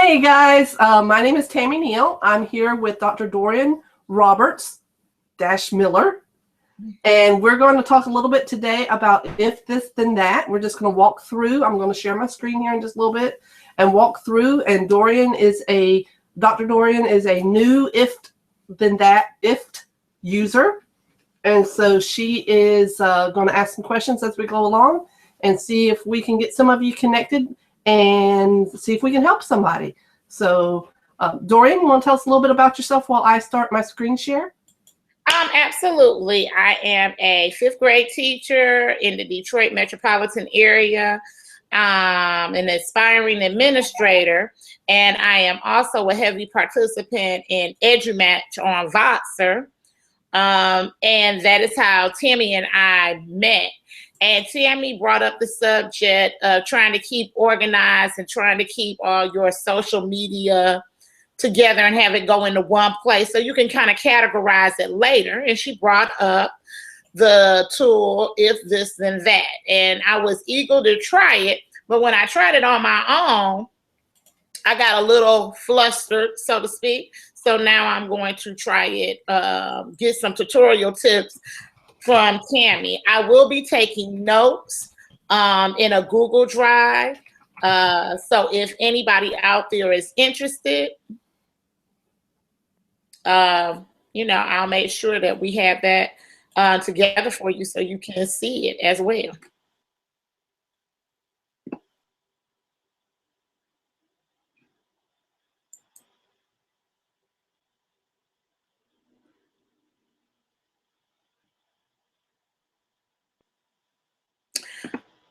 Hey guys, my name is Tammy Neal. I'm here with Dr. Dorian Roberts-Miller, and we're going to talk a little bit today about if this then that. We're just going to walk through. I'm going to share my screen here in just a little bit and walk through. And Dr. Dorian is a new if then that user, and so she is going to ask some questions as we go along and see if we can get some of you connected and see if we can help somebody. So, Dorian, you want to tell us a little bit about yourself while I start my screen share? Absolutely. I am a 5th grade teacher in the Detroit metropolitan area, an aspiring administrator, and I am also a heavy participant in EduMatch on Voxer, and that is how Tammy and I met. And Tammy brought up the subject of trying to keep organized and trying to keep all your social media together and have it go into one place so you can kind of categorize it later. And she brought up the tool, If This Then That. And I was eager to try it, but when I tried it on my own, I got a little flustered, so to speak. So now I'm going to try it, get some tutorial tips from Tammy. I will be taking notes in a Google Drive. So if anybody out there is interested, I'll make sure that we have that together for you so you can see it as well.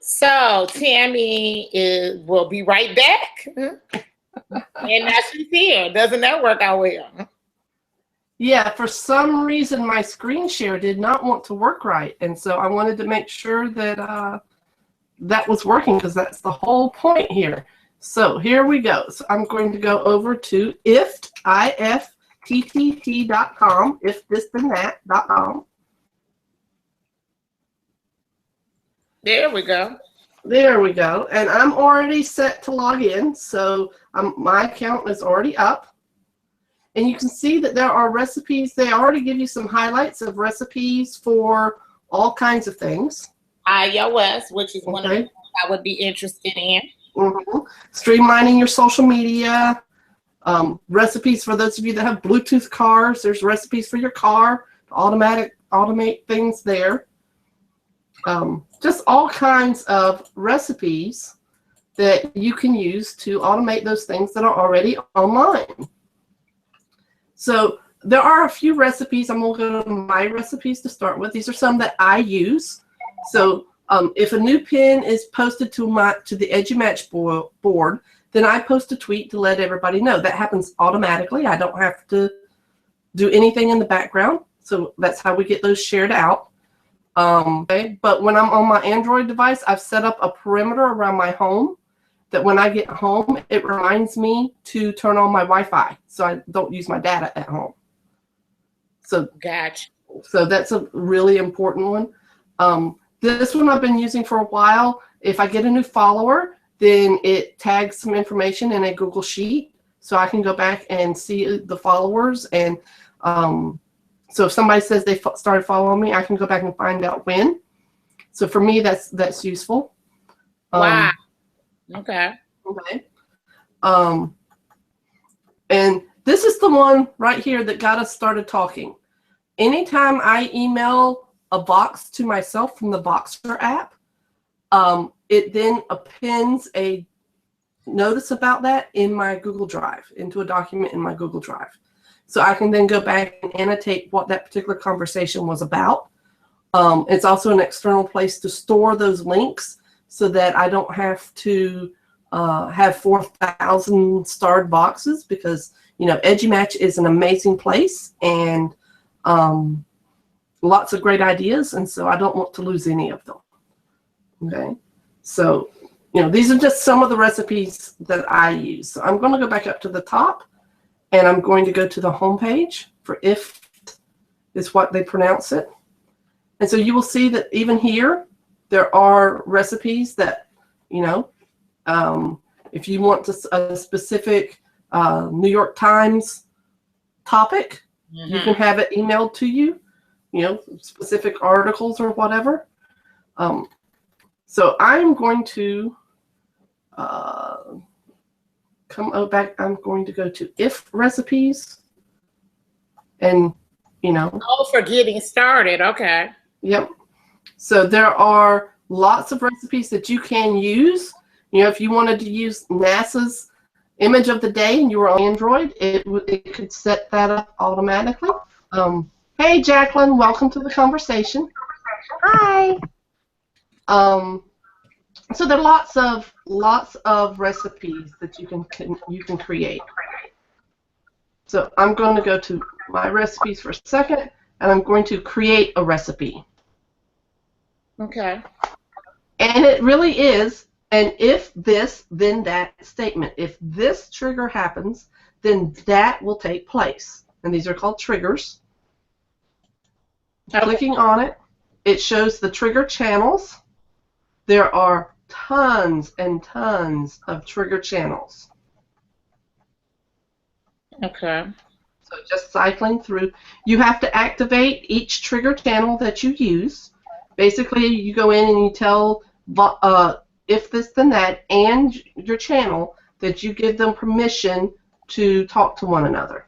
So Tammy will be right back. And now she's here. Doesn't that work out well? Yeah, for some reason my screen share did not want to work right. And so I wanted to make sure that that was working, because that's the whole point here. So here we go. So I'm going to go over to IFTTT.com, ifthisthenThat.com. There we go. There we go. And I'm already set to log in. So my account is already up. And you can see that there are recipes. They already give you some highlights of recipes for all kinds of things. iOS, which is one of the things I would be interested in. Streamlining your social media. Recipes for those of you that have Bluetooth cars. There's recipes for your car to automate things there. Just all kinds of recipes that you can use to automate those things that are already online. So there are a few recipes. I'm going to go to my recipes to start with. These are some that I use. So if a new pin is posted to the EduMatch board, then I post a tweet to let everybody know. That happens automatically. I don't have to do anything in the background. So that's how we get those shared out. But when I'm on my Android device, I've set up a perimeter around my home that when I get home, it reminds me to turn on my Wi-Fi so I don't use my data at home. So, gotcha. So that's a really important one. This one I've been using for a while. If I get a new follower, then it tags some information in a Google Sheet so I can go back and see the followers. And so if somebody says they started following me, I can go back and find out when. So for me, that's useful. Wow. Okay. And this is the one right here that got us started talking. Anytime I email a box to myself from the Voxer app, it then appends a notice about that in my Google Drive, into a document in my Google Drive. So I can then go back and annotate what that particular conversation was about. It's also an external place to store those links so that I don't have to have 4,000 starred boxes, because, EduMatch is an amazing place and lots of great ideas. And so I don't want to lose any of them. Okay. So, these are just some of the recipes that I use. So I'm going to go back up to the top. And I'm going to go to the home page for if is what they pronounce it. And so you will see that even here, there are recipes that, if you want a specific New York Times topic. Mm-hmm. You can have it emailed to you, specific articles or whatever. So I'm going to come back. I'm going to go to if recipes, and Oh, for getting started. Okay. Yep. So there are lots of recipes that you can use. If you wanted to use NASA's image of the day and you were on Android, it could set that up automatically. Hey, Jacqueline, welcome to the conversation. Hi. So there are lots of recipes that you can create. So I'm going to go to my recipes for a second, and I'm going to create a recipe. Okay. And it really is an if this, then that statement. If this trigger happens, then that will take place. And these are called triggers. Okay. Clicking on it, it shows the trigger channels. There are tons and tons of trigger channels. Okay. So just cycling through. You have to activate each trigger channel that you use. Basically, you go in and you tell if this, then that, and your channel that you give them permission to talk to one another.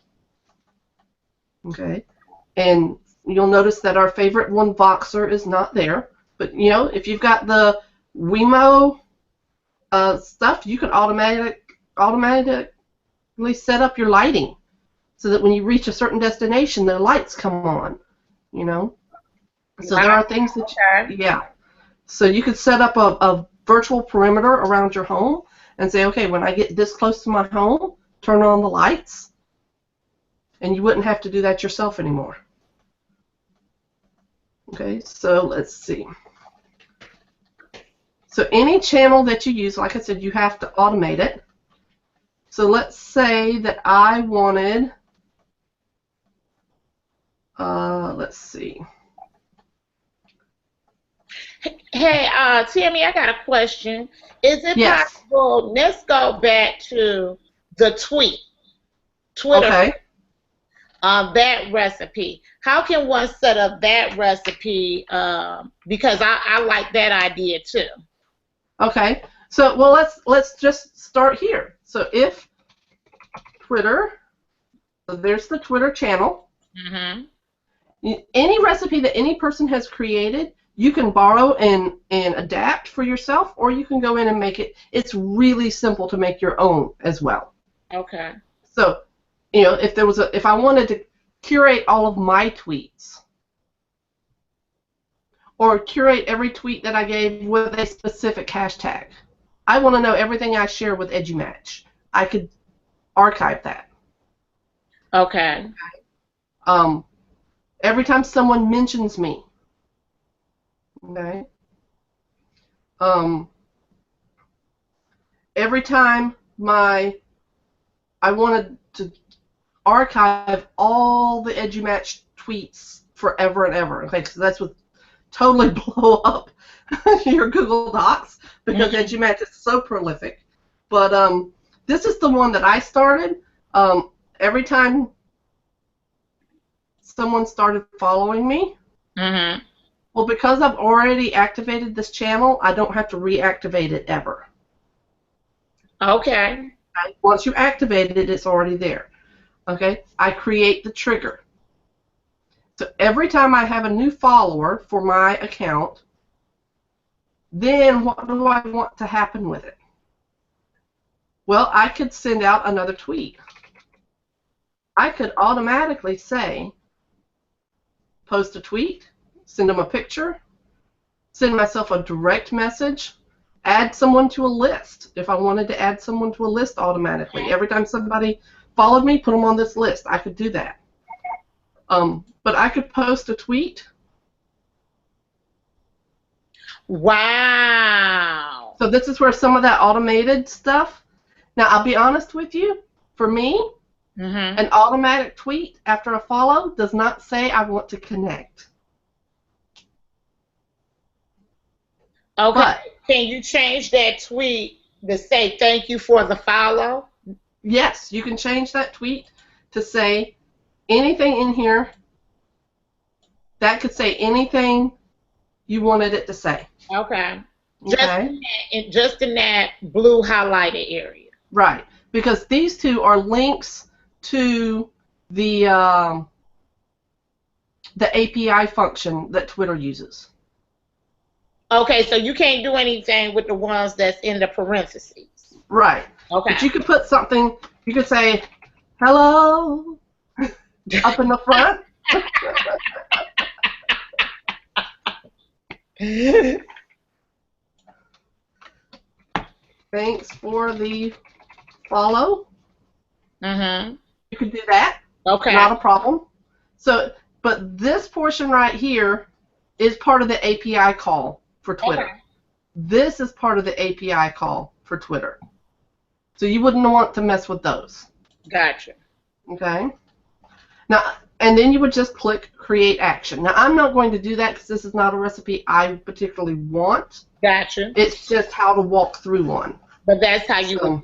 Okay? And you'll notice that our favorite one, Voxer, is not there. But, if you've got the Wemo stuff, you can automatically set up your lighting so that when you reach a certain destination, the lights come on, So there are things that yeah. So you could set up a virtual perimeter around your home and say, okay, when I get this close to my home, turn on the lights. And you wouldn't have to do that yourself anymore. Okay, so let's see. So any channel that you use, like I said, you have to automate it. So let's say that I wanted, let's see. Hey, Tammy, I got a question. Is it Yes. possible? Let's go back to the Twitter. Okay. That recipe. How can one set up that recipe? Because I like that idea too. Okay. So let's just start here. So if Twitter, so there's the Twitter channel. Mm-hmm. Any recipe that any person has created, you can borrow and adapt for yourself, or you can go in and make it. It's really simple to make your own as well. Okay. So, if I wanted to curate all of my tweets, or curate every tweet that I gave with a specific hashtag, I want to know everything I share with EduMatch. I could archive that. Okay. Every time someone mentions me, okay. Every time I wanted to archive all the EduMatch tweets forever and ever. Okay, so that's what totally blow up your Google Docs because EduMatch is so prolific. But this is the one that I started. Every time someone started following me, well, because I've already activated this channel, I don't have to reactivate it ever. Okay. Once you activate it, it's already there. Okay, I create the trigger. So every time I have a new follower for my account, then what do I want to happen with it? Well, I could send out another tweet. I could automatically say, post a tweet, send them a picture, send myself a direct message, add someone to a list. If I wanted to add someone to a list automatically, every time somebody followed me, put them on this list. I could do that. But I could post a tweet. Wow. So this is where some of that automated stuff. Now, I'll be honest with you. For me, an automatic tweet after a follow does not say I want to connect. Okay. But can you change that tweet to say thank you for the follow? Yes, you can change that tweet to say anything in here that could say anything you wanted it to say. Okay. Okay. Just in that blue highlighted area. Right, because these two are links to the API function that Twitter uses. Okay, so you can't do anything with the ones that's in the parentheses. Right. Okay. But you could put something, you could say, hello, up in the front. Thanks for the follow. Mm-hmm. You could do that. Okay. Not a problem. So, but this portion right here is part of the API call for Twitter. Okay. This is part of the API call for Twitter. So you wouldn't want to mess with those. Gotcha. Okay. Now, and then you would just click Create Action. Now, I'm not going to do that because this is not a recipe I particularly want. Gotcha. It's just how to walk through one. But that's how you would.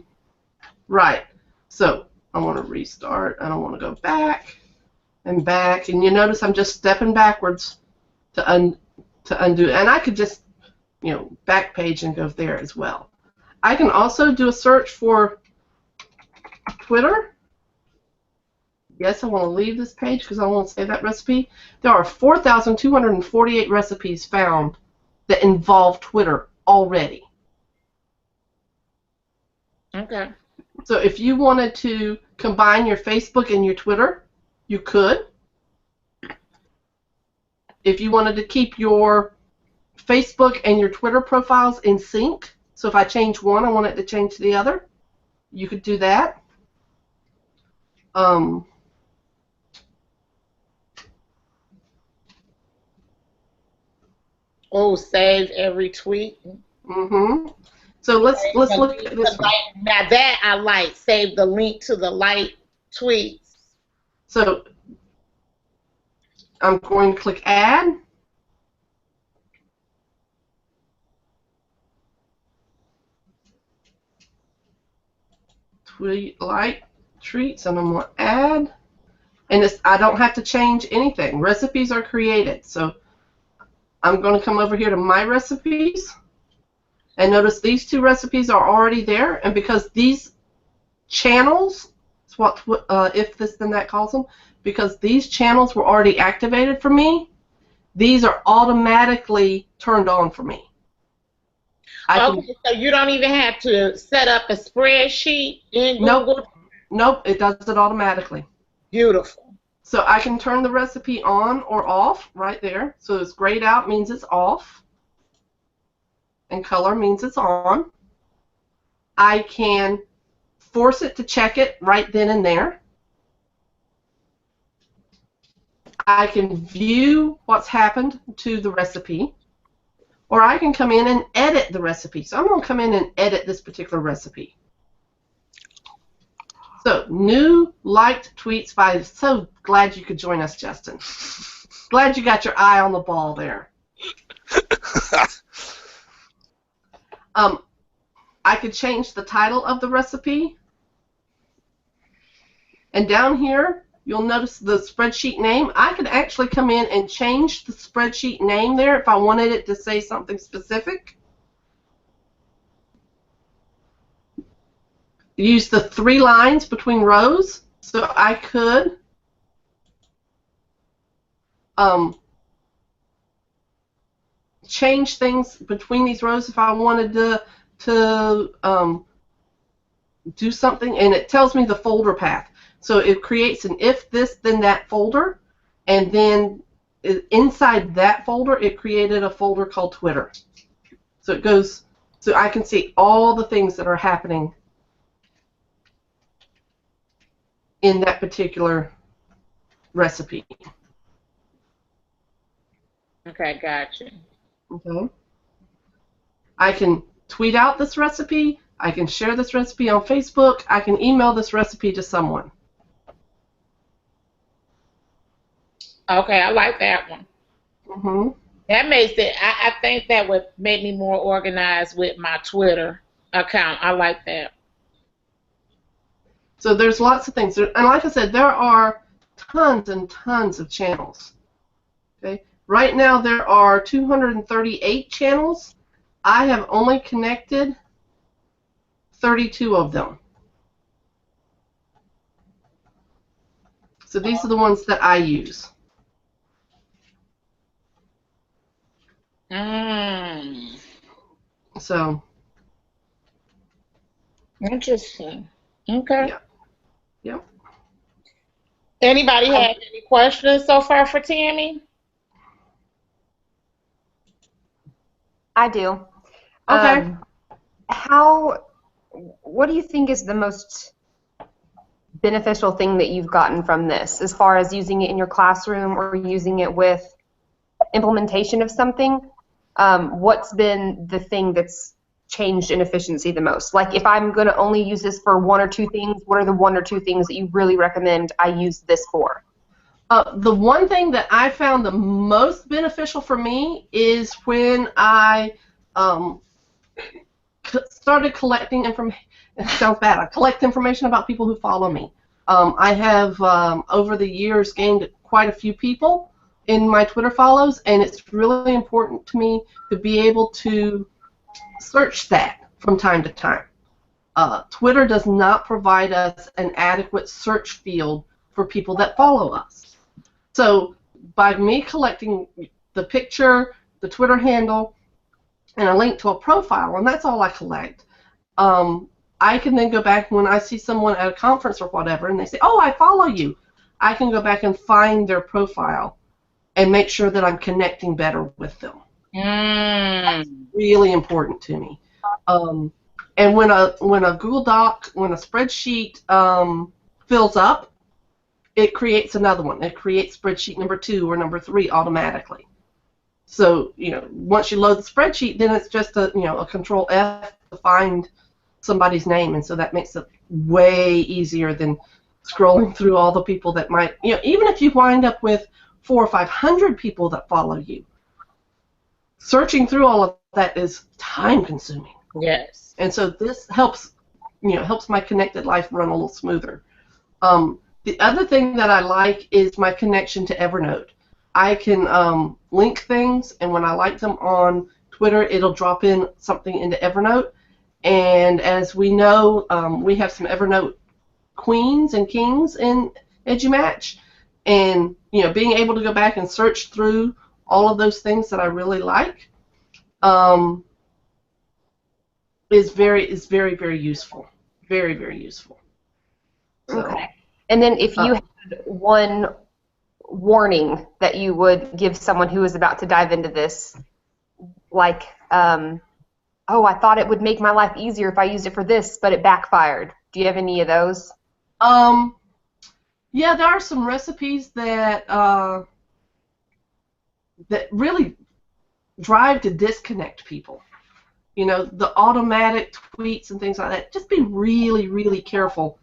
Right. So I want to restart. I don't want to go back and back. And you notice I'm just stepping backwards to undo. And I could just, back page and go there as well. I can also do a search for Twitter. Yes, I want to leave this page because I want to save that recipe. There are 4,248 recipes found that involve Twitter already. Okay. So if you wanted to combine your Facebook and your Twitter, you could. If you wanted to keep your Facebook and your Twitter profiles in sync, so if I change one, I want it to change the other, you could do that. Oh, save every tweet. Mm-hmm. So let's look at this. Now that I like, save the link to the like tweets. So I'm going to click Add. Tweet like treats, and I'm going to add. And I don't have to change anything. Recipes are created. So I'm going to come over here to My Recipes. And notice these two recipes are already there. And because these channels, it's what If This Then That calls them, because these channels were already activated for me, these are automatically turned on for me. Okay, so you don't even have to set up a spreadsheet in Google? Nope, it does it automatically. Beautiful. So I can turn the recipe on or off right there. So it's grayed out means it's off, and color means it's on. I can force it to check it right then and there. I can view what's happened to the recipe, or I can come in and edit the recipe. So I'm going to come in and edit this particular recipe. So, new liked tweets by, so glad you could join us, Justin. Glad you got your eye on the ball there. I could change the title of the recipe. And down here, you'll notice the spreadsheet name. I could actually come in and change the spreadsheet name there if I wanted it to say something specific. Use the 3 lines between rows, so I could change things between these rows if I wanted to do something, and it tells me the folder path. So it creates an If This Then That folder, and then inside that folder it created a folder called Twitter. So it goes, so I can see all the things that are happening in that particular recipe. Okay, gotcha. Okay. I can tweet out this recipe. I can share this recipe on Facebook. I can email this recipe to someone. Okay, I like that one. Mm-hmm. That makes it, I think that would make me more organized with my Twitter account. I like that. So there's lots of things. And like I said, there are tons and tons of channels. Okay. Right now there are 238 channels. I have only connected 32 of them. So these are the ones that I use. So. Interesting. Okay. Yeah. Yep. Anybody have any questions so far for Tammy? I do. Okay. What do you think is the most beneficial thing that you've gotten from this, as far as using it in your classroom or using it with implementation of something? What's been the thing that's changed in efficiency the most? Like, if I'm going to only use this for one or two things, what are the one or two things that you really recommend I use this for? The one thing that I found the most beneficial for me is when I started collecting information. It sounds bad. I collect information about people who follow me. I have, over the years, gained quite a few people in my Twitter follows, and it's really important to me to be able to search that from time to time. Twitter does not provide us an adequate search field for people that follow us. So by me collecting the picture, the Twitter handle, and a link to a profile, and that's all I collect, I can then go back when I see someone at a conference or whatever, and they say, oh, I follow you. I can go back and find their profile and make sure that I'm connecting better with them. That's really important to me. And when a Google Doc, when a spreadsheet fills up, it creates another one. It creates spreadsheet number 2 or number 3 automatically. So, once you load the spreadsheet, then it's just a Control F to find somebody's name, and so that makes it way easier than scrolling through all the people that might, even if you wind up with 400 or 500 people that follow you, searching through all of that is time consuming. Yes. And so this helps, helps my connected life run a little smoother. The other thing that I like is my connection to Evernote. I can link things, and when I like them on Twitter, it'll drop in something into Evernote. And as we know, we have some Evernote queens and kings in EduMatch, and being able to go back and search through all of those things that I really like is very, very useful. Very, very useful. So, okay. And then if you had one warning that you would give someone who is about to dive into this, like, oh, I thought it would make my life easier if I used it for this, but it backfired. Do you have any of those? Yeah, there are some recipes that that really drive to disconnect people. The automatic tweets and things like that. Just be really, really careful.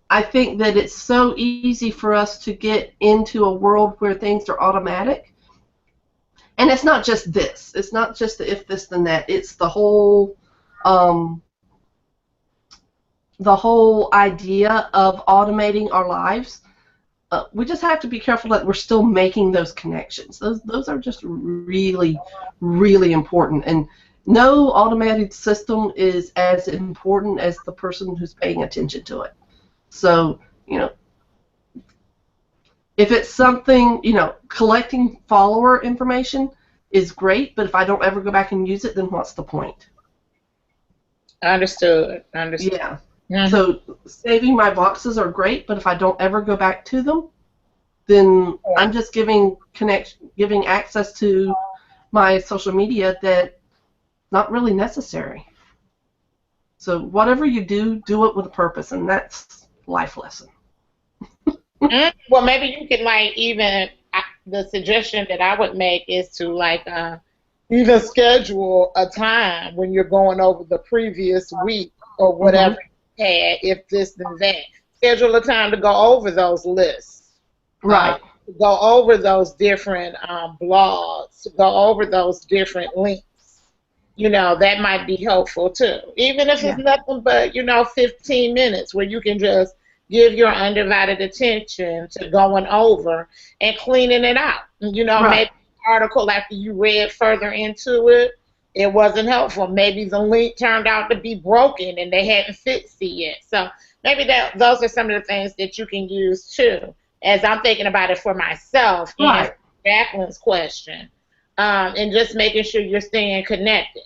I think that it's so easy for us to get into a world where things are automatic. And it's not just this. It's not just the if this then that. It's the whole idea of automating our lives. We just have to be careful that we're still making those connections. Those are just really, really important. And no automated system is as important as the person who's paying attention to it. So, if it's something, collecting follower information is great, but if I don't ever go back and use it, then what's the point? Understood. Yeah. Mm-hmm. So saving my boxes are great, but if I don't ever go back to them, then I'm just giving access to my social media that's not really necessary. So whatever you do it with a purpose, and that's life lesson. Well, maybe you can the suggestion that I would make is to even schedule a time when you're going over the previous week or whatever you had, if this then that. Schedule a time to go over those lists. Right. Go over those different blogs. Go over those different links. you know, that might be helpful too. Even if it's nothing but, you know, 15 minutes where you can just give your undivided attention to going over and cleaning it out. You know, maybe the article after you read further into it, it wasn't helpful. Maybe the link turned out to be broken and they hadn't fixed it yet. So maybe those are some of the things that you can use too, as I'm thinking about it for myself. And Jacqueline's question. And just making sure you're staying connected.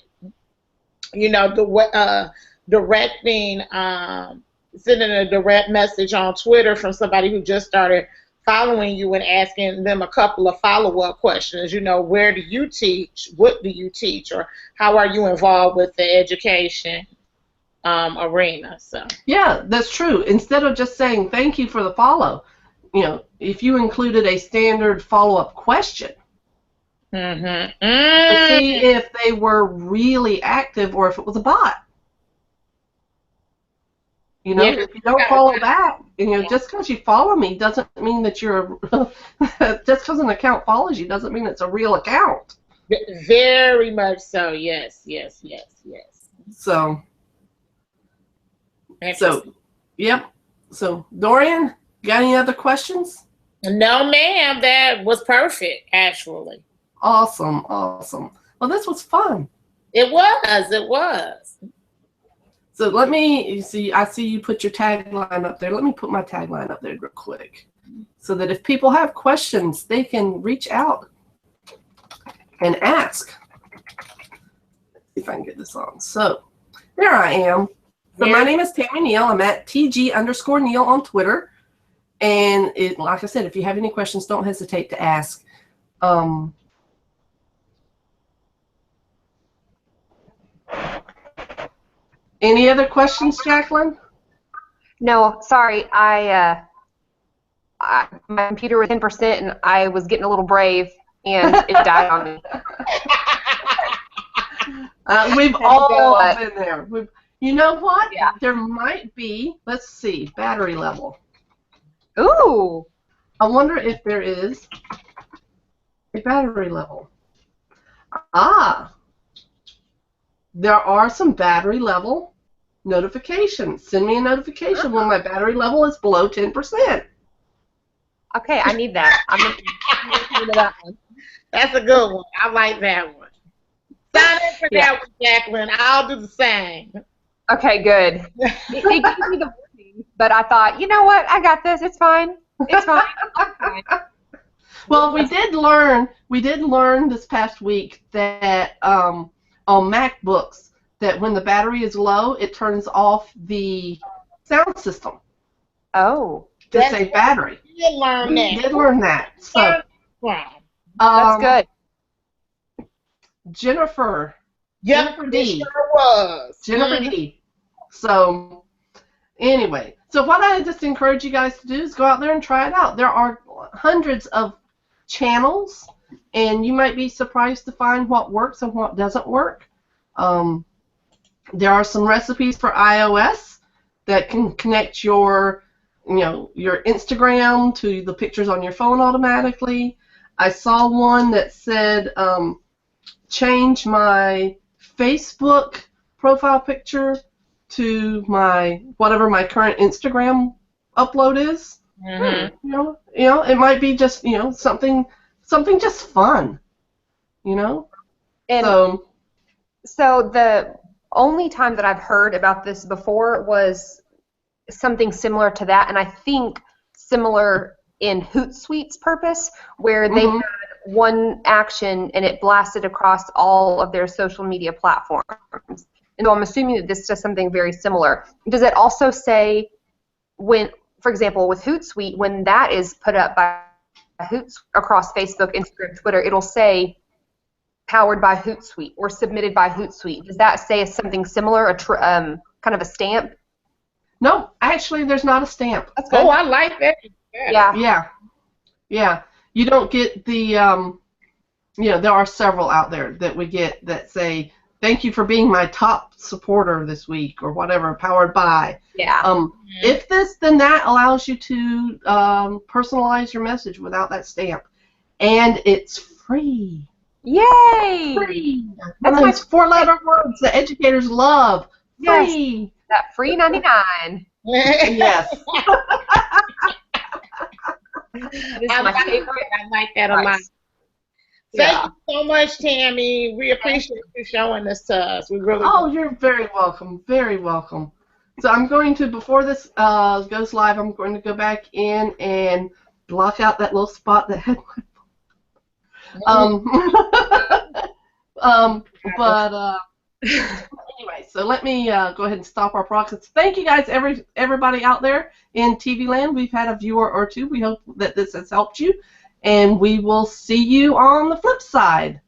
You know, directing, sending a direct message on Twitter from somebody who just started following you and asking them a couple of follow-up questions. You know, where do you teach? What do you teach? Or how are you involved with the education arena? So yeah, that's true. Instead of just saying thank you for the follow, you know, if you included a standard follow-up question, to see if they were really active or if it was a bot. You know, if you don't follow back, you know, just because you follow me doesn't mean that you're, just because an account follows you doesn't mean it's a real account. Very much so, yes. So, yep. So, Dorian, got any other questions? No, ma'am, that was perfect, actually. Awesome. Well, this was fun. It was. So let me see. I see you put your tagline up there. Let me put my tagline up there real quick, so that if people have questions, they can reach out and ask. Let's see if I can get this on. So there I am. So my name is Tammy Neal. I'm at TG_Neal on Twitter. And like I said, if you have any questions, don't hesitate to ask. Any other questions, Jacqueline? No, sorry. My computer was 10% and I was getting a little brave and it died on me. We've all been there. You know what? Yeah. There might be, let's see, battery level. Ooh. I wonder if there is a battery level. There are some battery level notifications. Send me a notification when my battery level is below 10%. Okay, I need that. I'm going to do that one. That's a good one. I like that one. Sign up for that one, Jacqueline. I'll do the same. Okay, good. It gave me the warning, but I thought, you know what? I got this. It's fine. It's fine. Well, we did learn this past week that on MacBooks, that when the battery is low, it turns off the sound system. Oh. To save battery. We did learn that. So, that's good. Jennifer D. Sure was. Jennifer D. So, anyway, so what I just encourage you guys to do is go out there and try it out. There are hundreds of channels, and you might be surprised to find what works and what doesn't work. There are some recipes for iOS that can connect your Instagram to the pictures on your phone automatically. I saw one that said change my Facebook profile picture to whatever my current Instagram upload is. You know, it might be just something just fun. And so the only time that I've heard about this before was something similar to that, and I think similar in Hootsuite's purpose, where they had one action and it blasted across all of their social media platforms. And so I'm assuming that this does something very similar. Does it also say when, for example, with Hootsuite, when that is put up by Hootsuite across Facebook, Instagram, Twitter, it'll say powered by Hootsuite or submitted by Hootsuite. Does that say something similar, kind of a stamp? No, actually, there's not a stamp. That's good. Oh, I like that. Yeah. You don't get the, there are several out there that we get that say, thank you for being my top supporter this week, or whatever, powered by. Yeah. If this, then that allows you to personalize your message without that stamp. And it's free. Yay! Free. That's One of my those four-letter words that educators love. Yes. Free. That free 99. Yes. That is I my like favorite. I like that a lot. price. Thank you so much, Tammy. We appreciate you showing this to us. We really Oh, you're very welcome. Very welcome. So I'm going to, before this goes live, I'm going to go back in and block out that little spot that had but anyway, so let me go ahead and stop our broadcast. Thank you guys, everybody out there in TV land. We've had a viewer or two. We hope that this has helped you, and we will see you on the flip side.